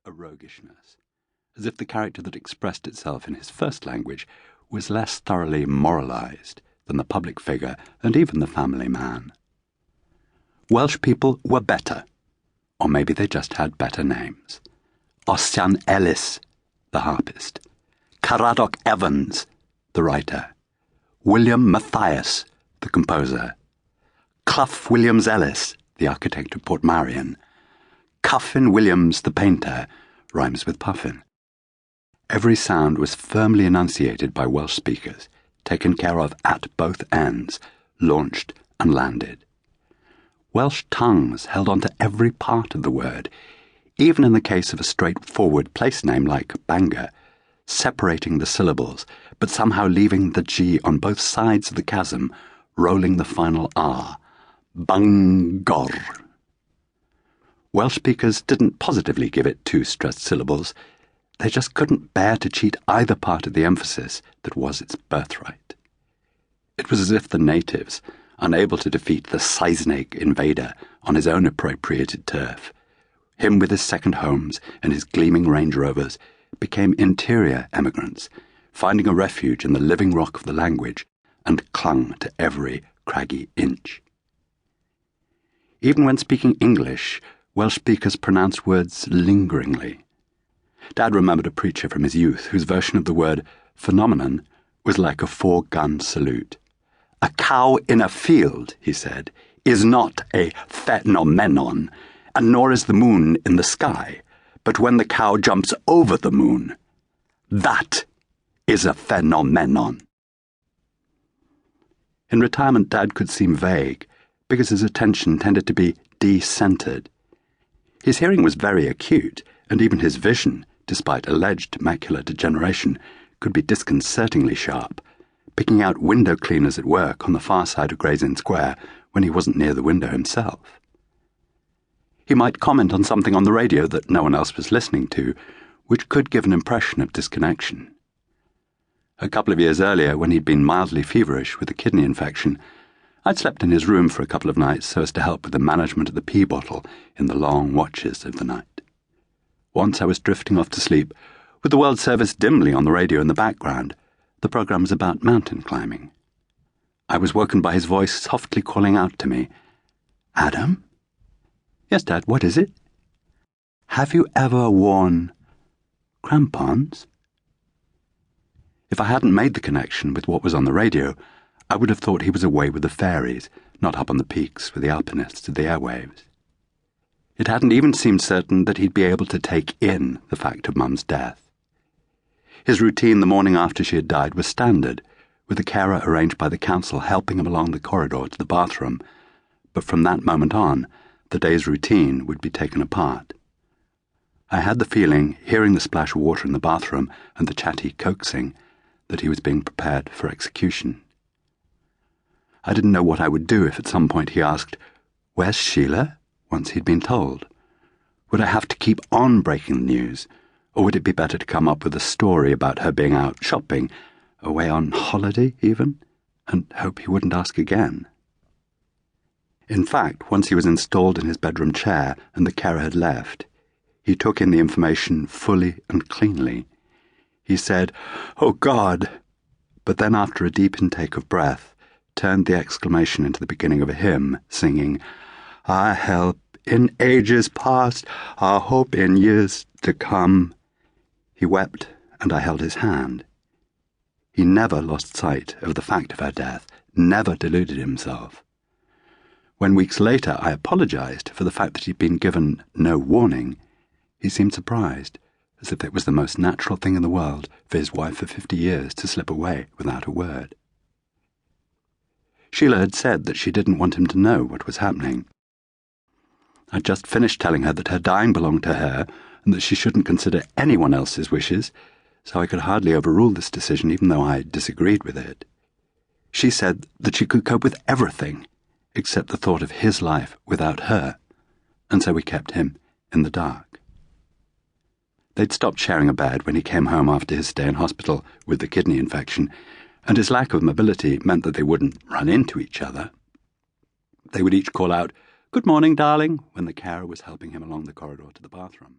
a roguishness, as if the character that expressed itself in his first language was less thoroughly moralised than the public figure and even the family man. Welsh people were better, or maybe they just had better names. Ossian Ellis, the harpist. Caradoc Evans, the writer. William Matthias, the composer. Clough Williams Ellis, the architect of Portmeirion. Cuffin Williams, the painter, rhymes with puffin. Every sound was firmly enunciated by Welsh speakers, taken care of at both ends, launched and landed. Welsh tongues held on to every part of the word, even in the case of a straightforward place name like Bangor, separating the syllables, but somehow leaving the G on both sides of the chasm, rolling the final R. Bangor. Welsh speakers didn't positively give it two stressed syllables. They just couldn't bear to cheat either part of the emphasis that was its birthright. It was as if the natives, unable to defeat the Seisnake invader on his own appropriated turf, him with his second homes and his gleaming Range Rovers, became interior emigrants, finding a refuge in the living rock of the language, and clung to every craggy inch. Even when speaking English, Welsh speakers pronounce words lingeringly. Dad remembered a preacher from his youth whose version of the word phenomenon was like a four-gun salute. A cow in a field, he said, is not a phenomenon, and nor is the moon in the sky, but when the cow jumps over the moon, that is a phenomenon. In retirement, Dad could seem vague, because his attention tended to be de-centered. His hearing was very acute, and even his vision, despite alleged macular degeneration, could be disconcertingly sharp, picking out window cleaners at work on the far side of Gray's Inn Square when he wasn't near the window himself. He might comment on something on the radio that no one else was listening to, which could give an impression of disconnection. A couple of years earlier, when he'd been mildly feverish with a kidney infection, I'd slept in his room for a couple of nights so as to help with the management of the pee bottle in the long watches of the night. Once I was drifting off to sleep, with the World Service dimly on the radio in the background. The program was about mountain climbing. I was woken by his voice softly calling out to me, "Adam?" "Yes, Dad, what is it?" "Have you ever worn crampons?" If I hadn't made the connection with what was on the radio, I would have thought he was away with the fairies, not up on the peaks with the alpinists of the airwaves. It hadn't even seemed certain that he'd be able to take in the fact of Mum's death. His routine the morning after she had died was standard, with a carer arranged by the council helping him along the corridor to the bathroom, but from that moment on, the day's routine would be taken apart. I had the feeling, hearing the splash of water in the bathroom and the chatty coaxing, that he was being prepared for execution. I didn't know what I would do if at some point he asked, "Where's Sheila?" once he'd been told. Would I have to keep on breaking the news, or would it be better to come up with a story about her being out shopping, away on holiday even, and hope he wouldn't ask again? In fact, once he was installed in his bedroom chair and the carer had left, he took in the information fully and cleanly. He said, "Oh God," but then after a deep intake of breath, turned the exclamation into the beginning of a hymn, singing, "Our help in ages past, our hope in years to come." He wept, and I held his hand. He never lost sight of the fact of her death, never deluded himself. When weeks later I apologized for the fact that he'd been given no warning, he seemed surprised, as if it was the most natural thing in the world for his wife of 50 years to slip away without a word. Sheila had said that she didn't want him to know what was happening. I'd just finished telling her that her dying belonged to her and that she shouldn't consider anyone else's wishes, so I could hardly overrule this decision even though I disagreed with it. She said that she could cope with everything except the thought of his life without her, and so we kept him in the dark. They'd stopped sharing a bed when he came home after his stay in hospital with the kidney infection, and his lack of mobility meant that they wouldn't run into each other. They would each call out, "Good morning, darling," when the carer was helping him along the corridor to the bathroom.